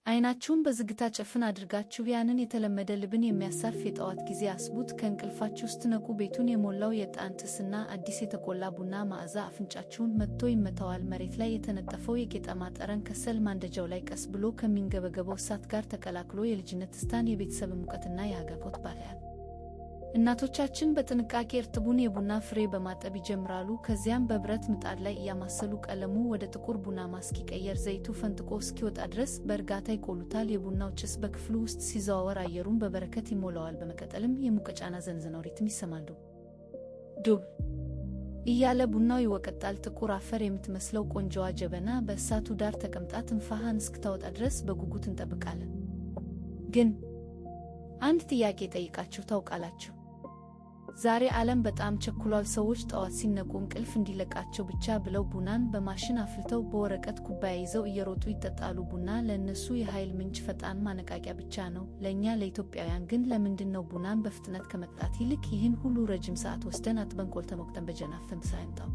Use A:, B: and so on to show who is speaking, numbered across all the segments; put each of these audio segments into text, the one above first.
A: አይናችሁን በዝግታ ጨፍን አድርጋችሁ ያንን የተለመደ ልብን የሚያሳርፍ የጠዋት ጊዜ አስቡት። ከእንቅልፋችሁ ስትነቁ ቤቱን የሞላው የዕጣን ጢስና አዲስ የተቆላ ቡና መዓዛ አፍንጫችሁን መጥቶ ይመታዋል። መሬት ላይ የተነጠፈው የቄጠማ ጠረን ከሰል ማንደጃው ላይ ቀስ ብሎ ከሚንገበገበው እሳት ጋር ተቀላቅሎ የልጅነት ትዝታን፣ የቤተሰብ ሙቀትና የሀገር ባልያል። እናቶቻችን በጥንቃቄ እርጥቡን የቡና ፍሬ በማጠብ ይጀምራሉ። ከዚያም በብረት ምጣድ ላይ እያማሰሉ ቀለሙ ወደ ጥቁር ቡናማ እስኪቀየር ዘይቱ ፈንጥቆ እስኪወጣ ድረስ በእርጋታ ይቆሉታል። የቡናው ጭስ በክፍሉ ውስጥ ሲዘዋወር አየሩን በበረከት ይሞላዋል። በመቀጠልም የሙቀጫና ዘንዘናው ሪትም ይሰማሉ። ዱብ እያለ ቡናው ይወቀጣል። ጥቁር አፈር የምትመስለው ቆንጆዋ ጀበና በእሳቱ ዳር ተቀምጣ ትንፋሃን እስክታወጣ ድረስ በጉጉት እንጠብቃለን። ግን አንድ ጥያቄ ጠይቃችሁ ታውቃላችሁ? ዛሬ ዓለም በጣም ቸኩሏል። ሰዎች ጠዋት ሲነቁ እንቅልፍ እንዲለቃቸው ብቻ ብለው ቡናን በማሽን አፍልተው በወረቀት ኩባያ ይዘው እየሮጡ ይጠጣሉ። ቡና ለእነሱ የኃይል ምንጭ፣ ፈጣን ማነቃቂያ ብቻ ነው። ለእኛ ለኢትዮጵያውያን ግን ለምንድን ነው ቡናን በፍጥነት ከመጠጣት ይልቅ ይህን ሁሉ ረጅም ሰዓት ወስደን አጥበን ቆልተን ሞቅተን በጀናፍን ሳይንጣው?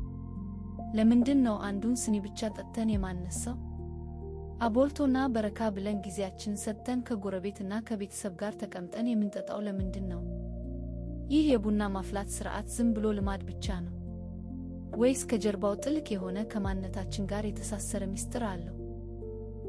A: ለምንድን ነው አንዱን ስኒ ብቻ ጠጥተን የማነሳው? አቦልቶና በረካ ብለን ጊዜያችንን ሰጥተን ከጎረቤትና ከቤተሰብ ጋር ተቀምጠን የምንጠጣው ለምንድን ነው? ይህ የቡና ማፍላት ሥርዓት ዝም ብሎ ልማድ ብቻ ነው ወይስ ከጀርባው ጥልቅ የሆነ ከማንነታችን ጋር የተሳሰረ ምስጢር አለው?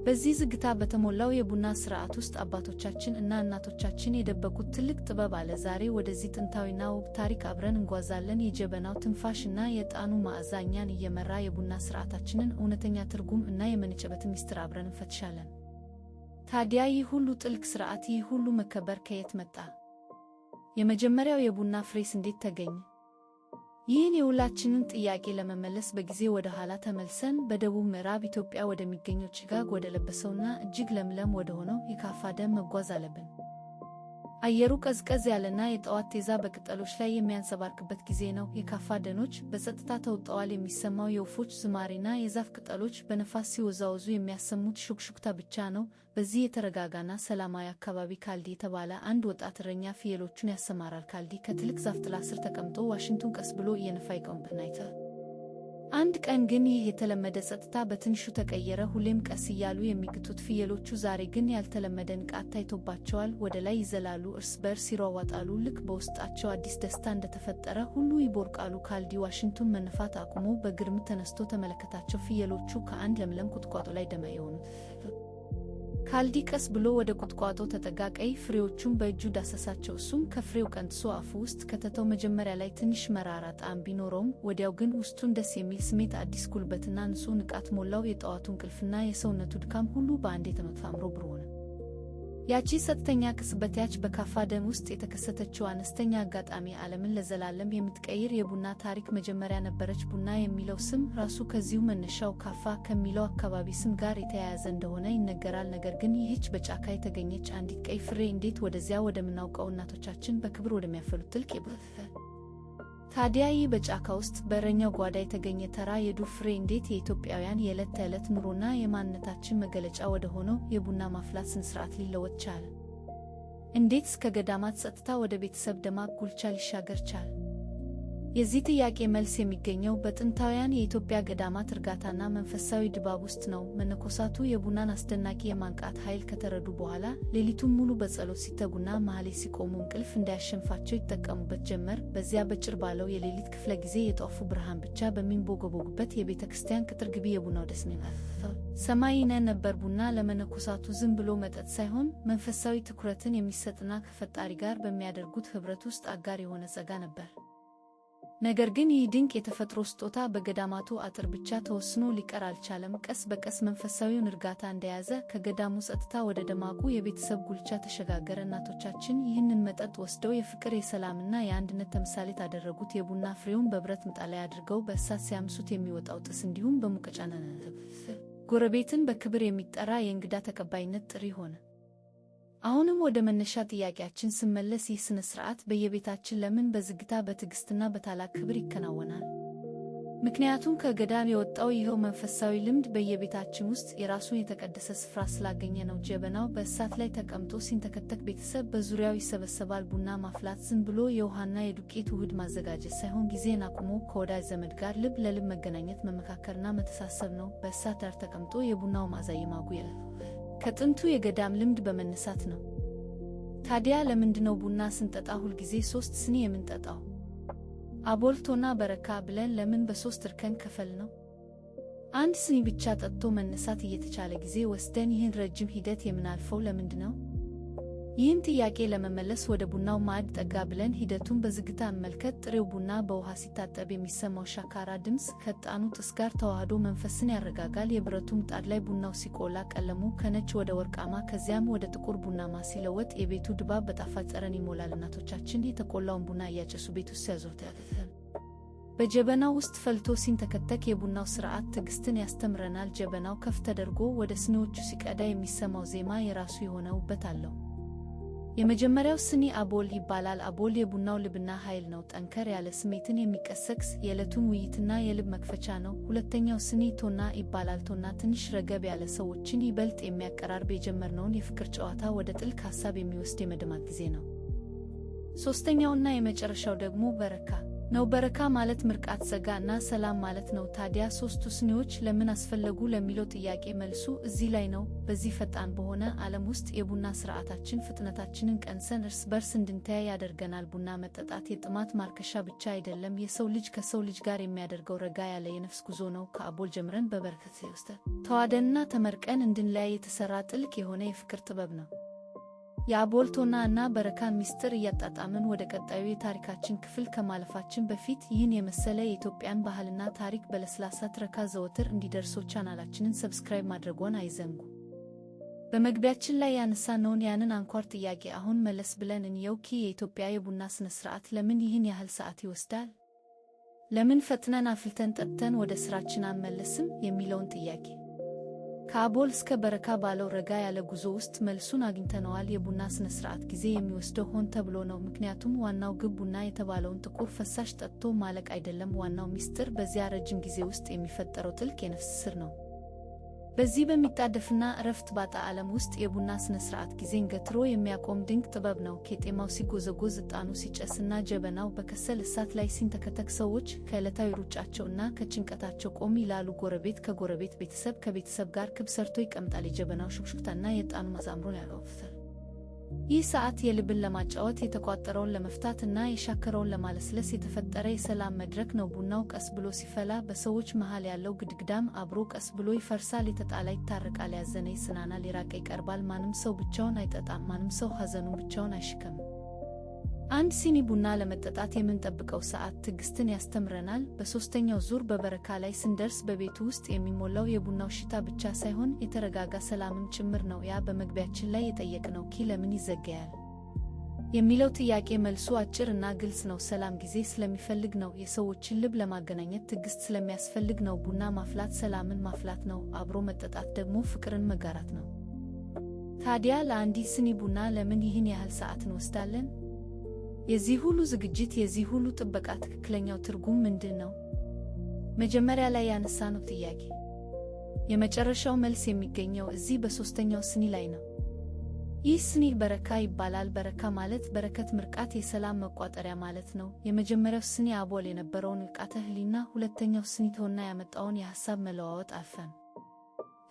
A: በዚህ ዝግታ በተሞላው የቡና ሥርዓት ውስጥ አባቶቻችን እና እናቶቻችን የደበቁት ትልቅ ጥበብ አለ። ዛሬ ወደዚህ ጥንታዊና ውብ ታሪክ አብረን እንጓዛለን። የጀበናው ትንፋሽና የዕጣኑ መዓዛ እኛን እየመራ የቡና ሥርዓታችንን እውነተኛ ትርጉም እና የመነጨበትን ምስጢር አብረን እንፈትሻለን። ታዲያ ይህ ሁሉ ጥልቅ ሥርዓት፣ ይህ ሁሉ መከበር ከየት መጣ? የመጀመሪያው የቡና ፍሬስ እንዴት ተገኘ? ይህን የሁላችንን ጥያቄ ለመመለስ በጊዜ ወደ ኋላ ተመልሰን በደቡብ ምዕራብ ኢትዮጵያ ወደሚገኘው ጭጋግ ወደ ለበሰውና እጅግ ለምለም ወደ ሆነው የካፋ ደን መጓዝ አለብን። አየሩ ቀዝቀዝ ያለና የጠዋት ጤዛ በቅጠሎች ላይ የሚያንጸባርቅበት ጊዜ ነው። የካፋ ደኖች በጸጥታ ተውጠዋል። የሚሰማው የወፎች ዝማሬና የዛፍ ቅጠሎች በነፋስ ሲወዛወዙ የሚያሰሙት ሹክሹክታ ብቻ ነው። በዚህ የተረጋጋና ሰላማዊ አካባቢ ካልዲ የተባለ አንድ ወጣት እረኛ ፍየሎቹን ያሰማራል። ካልዲ ከትልቅ ዛፍ ጥላ ስር ተቀምጦ ዋሽንቱን ቀስ ብሎ እየነፋ ይቆምብናይተ። አንድ ቀን ግን ይህ የተለመደ ጸጥታ በትንሹ ተቀየረ። ሁሌም ቀስ እያሉ የሚግጡት ፍየሎቹ ዛሬ ግን ያልተለመደ ንቃት ታይቶባቸዋል። ወደ ላይ ይዘላሉ፣ እርስ በርስ ይሯሯጣሉ። ልክ በውስጣቸው አዲስ ደስታ እንደተፈጠረ ሁሉ ይቦርቃሉ። ካልዲ ዋሽንቱን መነፋት አቁሞ በግርምት ተነስቶ ተመለከታቸው። ፍየሎቹ ከአንድ ለምለም ቁጥቋጦ ላይ ደማ የሆኑት። ካልዲ ቀስ ብሎ ወደ ቁጥቋጦ ተጠጋ። ቀይ ፍሬዎቹን በእጁ ዳሰሳቸው። እሱም ከፍሬው ቀንጥሶ አፉ ውስጥ ከተተው። መጀመሪያ ላይ ትንሽ መራራ ጣዕም ቢኖረውም ወዲያው ግን ውስጡን ደስ የሚል ስሜት፣ አዲስ ጉልበትና ንጹሕ ንቃት ሞላው። የጠዋቱ እንቅልፍና የሰውነቱ ድካም ሁሉ በአንዴ ተመፋምሮ ብሩህ ሆነ። ያቺ ጸጥተኛ ቅጽበት፣ ያች በካፋ ደን ውስጥ የተከሰተችው አነስተኛ አጋጣሚ ዓለምን ለዘላለም የምትቀይር የቡና ታሪክ መጀመሪያ ነበረች። ቡና የሚለው ስም ራሱ ከዚሁ መነሻው ካፋ ከሚለው አካባቢ ስም ጋር የተያያዘ እንደሆነ ይነገራል። ነገር ግን ይህች በጫካ የተገኘች አንዲት ቀይ ፍሬ እንዴት ወደዚያ ወደምናውቀው እናቶቻችን በክብር ወደሚያፈሉት ጥልቅ ታዲያ ይህ በጫካ ውስጥ በእረኛው ጓዳ የተገኘ ተራ የዱር ፍሬ እንዴት የኢትዮጵያውያን የዕለት ተዕለት ኑሮና የማንነታችን መገለጫ ወደ ሆነው የቡና ማፍላት ስነ-ስርዓት ሊለወጥ ቻለ? እንዴት እስከ ገዳማት ጸጥታ ወደ ቤተሰብ ደማቅ ጉልቻ ሊሻገር ቻለ? የዚህ ጥያቄ መልስ የሚገኘው በጥንታውያን የኢትዮጵያ ገዳማት እርጋታና መንፈሳዊ ድባብ ውስጥ ነው። መነኮሳቱ የቡናን አስደናቂ የማንቃት ኃይል ከተረዱ በኋላ ሌሊቱን ሙሉ በጸሎት ሲተጉና ማህሌት ሲቆሙ እንቅልፍ እንዳያሸንፋቸው ይጠቀሙበት ጀመር። በዚያ በጭር ባለው የሌሊት ክፍለ ጊዜ የጧፉ ብርሃን ብቻ በሚንቦገቦግበት የቤተ ክርስቲያን ቅጥር ግቢ የቡናው ደስ ሰማይ ይነን ነበር። ቡና ለመነኮሳቱ ዝም ብሎ መጠጥ ሳይሆን መንፈሳዊ ትኩረትን የሚሰጥና ከፈጣሪ ጋር በሚያደርጉት ኅብረት ውስጥ አጋር የሆነ ጸጋ ነበር። ነገር ግን ይህ ድንቅ የተፈጥሮ ስጦታ በገዳማቱ አጥር ብቻ ተወስኖ ሊቀር አልቻለም። ቀስ በቀስ መንፈሳዊውን እርጋታ እንደያዘ ከገዳሙ ጸጥታ ወደ ደማቁ የቤተሰብ ጉልቻ ተሸጋገረ። እናቶቻችን ይህንን መጠጥ ወስደው የፍቅር፣ የሰላምና የአንድነት ተምሳሌት አደረጉት። የቡና ፍሬውን በብረት ምጣድ ላይ አድርገው በእሳት ሲያምሱት የሚወጣው ጢስ እንዲሁም በሙቀጫና ጎረቤትን በክብር የሚጠራ የእንግዳ ተቀባይነት ጥሪ ሆነ። አሁንም ወደ መነሻ ጥያቄያችን ስመለስ ይህ ስነ ስርዓት በየቤታችን ለምን በዝግታ በትዕግስትና በታላቅ ክብር ይከናወናል? ምክንያቱም ከገዳም የወጣው ይኸው መንፈሳዊ ልምድ በየቤታችን ውስጥ የራሱን የተቀደሰ ስፍራ ስላገኘ ነው። ጀበናው በእሳት ላይ ተቀምጦ ሲንተከተክ ቤተሰብ በዙሪያው ይሰበሰባል። ቡና ማፍላት ዝም ብሎ የውሃና የዱቄት ውህድ ማዘጋጀት ሳይሆን ጊዜን አቁሞ ከወዳጅ ዘመድ ጋር ልብ ለልብ መገናኘት፣ መመካከርና መተሳሰብ ነው። በእሳት ዳር ተቀምጦ የቡናው መዓዛ የማጉየል ከጥንቱ የገዳም ልምድ በመነሳት ነው። ታዲያ ለምንድነው ቡና ስንጠጣ ሁልጊዜ 3 ስኒ የምንጠጣው? አቦል፣ ቶና፣ በረካ ብለን ለምን በ3 እርከን ከፈል ነው? አንድ ስኒ ብቻ ጠጥቶ መነሳት እየተቻለ ጊዜ ወስደን ይህን ረጅም ሂደት የምናልፈው ለምንድነው? ይህን ጥያቄ ለመመለስ ወደ ቡናው ማዕድ ጠጋ ብለን ሂደቱን በዝግታ እንመልከት። ጥሬው ቡና በውሃ ሲታጠብ የሚሰማው ሻካራ ድምፅ ከዕጣኑ ጢስ ጋር ተዋህዶ መንፈስን ያረጋጋል። የብረቱ ምጣድ ላይ ቡናው ሲቆላ ቀለሙ ከነጭ ወደ ወርቃማ ከዚያም ወደ ጥቁር ቡናማ ሲለወጥ የቤቱ ድባብ በጣፋጭ ጠረን ይሞላል። እናቶቻችን የተቆላውን ቡና እያጨሱ ቤት ውስጥ ሲያዘወትሩት በጀበናው ውስጥ ፈልቶ ሲንተከተክ የቡናው ሥርዓት ትዕግስትን ያስተምረናል። ጀበናው ከፍ ተደርጎ ወደ ስኒዎቹ ሲቀዳ የሚሰማው ዜማ የራሱ የሆነ ውበት አለው። የመጀመሪያው ስኒ አቦል ይባላል። አቦል የቡናው ልብና ኃይል ነው። ጠንከር ያለ ስሜትን የሚቀሰቅስ የዕለቱን ውይይትና የልብ መክፈቻ ነው። ሁለተኛው ስኒ ቶና ይባላል። ቶና ትንሽ ረገብ ያለ ሰዎችን ይበልጥ የሚያቀራርብ የጀመርነውን የፍቅር ጨዋታ ወደ ጥልቅ ሐሳብ የሚወስድ የመደማት ጊዜ ነው። ሦስተኛውና የመጨረሻው ደግሞ በረካ ነው። በረካ ማለት ምርቃት፣ ጸጋ እና ሰላም ማለት ነው። ታዲያ 3ቱ ስኒዎች ለምን አስፈለጉ ለሚለው ጥያቄ መልሱ እዚህ ላይ ነው። በዚህ ፈጣን በሆነ ዓለም ውስጥ የቡና ሥርዓታችን ፍጥነታችንን ቀንሰን እርስ በርስ እንድንተያይ ያደርገናል። ቡና መጠጣት የጥማት ማርከሻ ብቻ አይደለም፣ የሰው ልጅ ከሰው ልጅ ጋር የሚያደርገው ረጋ ያለ የነፍስ ጉዞ ነው። ከአቦል ጀምረን በበረከት ውስጥ ተዋደንና ተመርቀን እንድንለያይ የተሠራ ጥልቅ የሆነ የፍቅር ጥበብ ነው። የአቦል፣ ቶና እና በረካን ምስጢር እያጣጣምን ወደ ቀጣዩ የታሪካችን ክፍል ከማለፋችን በፊት ይህን የመሰለ የኢትዮጵያን ባህልና ታሪክ በለስላሳ ትረካ ዘወትር እንዲደርሶ ቻናላችንን ሰብስክራይብ ማድረግዎን አይዘንጉ። በመግቢያችን ላይ ያነሳነውን ያንን አንኳር ጥያቄ አሁን መለስ ብለን እንየው። የኢትዮጵያ የቡና ሥነ ሥርዓት ለምን ይህን ያህል ሰዓት ይወስዳል? ለምን ፈጥነን አፍልተን ጠጥተን ወደ ሥራችን አንመለስም? የሚለውን ጥያቄ ከአቦል እስከ በረካ ባለው ረጋ ያለ ጉዞ ውስጥ መልሱን አግኝተነዋል። የቡና ሥነ ሥርዓት ጊዜ የሚወስደው ሆን ተብሎ ነው። ምክንያቱም ዋናው ግብ ቡና የተባለውን ጥቁር ፈሳሽ ጠጥቶ ማለቅ አይደለም። ዋናው ምስጢር በዚያ ረጅም ጊዜ ውስጥ የሚፈጠረው ጥልቅ የነፍስ ስር ነው። በዚህ በሚጣደፍና እረፍት ባጣ ዓለም ውስጥ የቡና ሥነ ሥርዓት ጊዜን ገትሮ የሚያቆም ድንቅ ጥበብ ነው። ቄጤማው ሲጎዘጎዝ፣ ዕጣኑ ሲጨስና ጀበናው በከሰል እሳት ላይ ሲንተከተክ ሰዎች ከዕለታዊ ሩጫቸውና ከጭንቀታቸው ቆም ይላሉ። ጎረቤት ከጎረቤት፣ ቤተሰብ ከቤተሰብ ጋር ክብ ሰርቶ ይቀምጣል። የጀበናው ሹክሹክታና የዕጣኑ መዛምሮ ያወፍታል። ይህ ሰዓት የልብን ለማጫወት፣ የተቋጠረውን ለመፍታት እና የሻከረውን ለማለስለስ የተፈጠረ የሰላም መድረክ ነው። ቡናው ቀስ ብሎ ሲፈላ በሰዎች መሃል ያለው ግድግዳም አብሮ ቀስ ብሎ ይፈርሳል። የተጣላ ይታረቃል፣ ያዘነ ይጽናናል፣ የራቀ ይቀርባል። ማንም ሰው ብቻውን አይጠጣም፣ ማንም ሰው ሐዘኑን ብቻውን አይሸከምም። አንድ ሲኒ ቡና ለመጠጣት የምንጠብቀው ሰዓት ትዕግስትን ያስተምረናል። በሦስተኛው ዙር በበረካ ላይ ስንደርስ በቤቱ ውስጥ የሚሞላው የቡናው ሽታ ብቻ ሳይሆን የተረጋጋ ሰላምም ጭምር ነው። ያ በመግቢያችን ላይ የጠየቅነው ለምን ይዘገያል የሚለው ጥያቄ መልሱ አጭር እና ግልጽ ነው። ሰላም ጊዜ ስለሚፈልግ ነው። የሰዎችን ልብ ለማገናኘት ትዕግስት ስለሚያስፈልግ ነው። ቡና ማፍላት ሰላምን ማፍላት ነው። አብሮ መጠጣት ደግሞ ፍቅርን መጋራት ነው። ታዲያ ለአንዲት ሲኒ ቡና ለምን ይህን ያህል ሰዓት እንወስዳለን? የዚህ ሁሉ ዝግጅት፣ የዚህ ሁሉ ጥበቃ ትክክለኛው ትርጉም ምንድን ነው? መጀመሪያ ላይ ያነሳነው ጥያቄ የመጨረሻው መልስ የሚገኘው እዚህ በሦስተኛው ስኒ ላይ ነው። ይህ ስኒ በረካ ይባላል። በረካ ማለት በረከት፣ ምርቃት፣ የሰላም መቋጠሪያ ማለት ነው። የመጀመሪያው ስኒ አቦል የነበረውን ንቃተ ህሊና፣ ሁለተኛው ስኒ ቶና ያመጣውን የሐሳብ መለዋወጥ አልፈን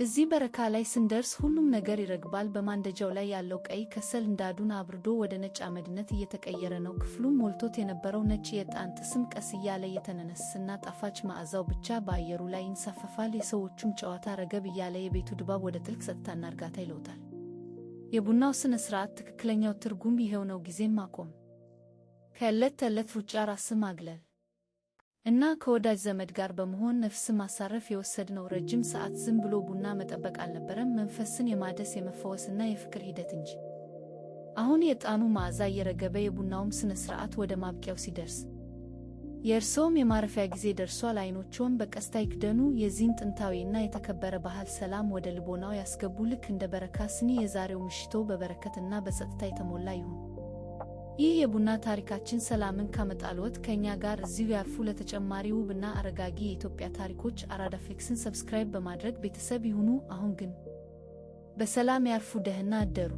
A: እዚህ በረካ ላይ ስንደርስ ሁሉም ነገር ይረግባል። በማንደጃው ላይ ያለው ቀይ ከሰል እንዳዱን አብርዶ ወደ ነጭ አመድነት እየተቀየረ ነው። ክፍሉም ሞልቶት የነበረው ነጭ የዕጣን ጢስም ቀስ እያለ እየተነነሰና ጣፋጭ መዓዛው ብቻ በአየሩ ላይ ይንሳፈፋል። የሰዎቹም ጨዋታ ረገብ እያለ የቤቱ ድባብ ወደ ጥልቅ ጸጥታና እርጋታ ይለውጣል። የቡናው ሥነ ሥርዓት ትክክለኛው ትርጉም ይሄው ነው። ጊዜም ማቆም፣ ከዕለት ተዕለት ሩጫ ራስን ማግለል እና ከወዳጅ ዘመድ ጋር በመሆን ነፍስን ማሳረፍ የወሰድነው ረጅም ሰዓት ዝም ብሎ ቡና መጠበቅ አልነበረም፣ መንፈስን የማደስ የመፈወስና የፍቅር ሂደት እንጂ። አሁን የዕጣኑ መዓዛ እየረገበ የቡናውም ሥነ ሥርዓት ወደ ማብቂያው ሲደርስ የእርስዎም የማረፊያ ጊዜ ደርሷል። ዓይኖችዎን በቀስታ ይክደኑ። የዚህን ጥንታዊና የተከበረ ባህል ሰላም ወደ ልቦናው ያስገቡ። ልክ እንደ በረካ ስኒ የዛሬው ምሽቶ በበረከትና በጸጥታ የተሞላ ይሁን። ይህ የቡና ታሪካችን ሰላምን ካመጣልዎት ከእኛ ጋር እዚሁ ያርፉ። ለተጨማሪ ውብና አረጋጊ የኢትዮጵያ ታሪኮች አራዳ ፍሊክስን ሰብስክራይብ በማድረግ ቤተሰብ ይሁኑ። አሁን ግን በሰላም ያርፉ። ደህና አደሩ።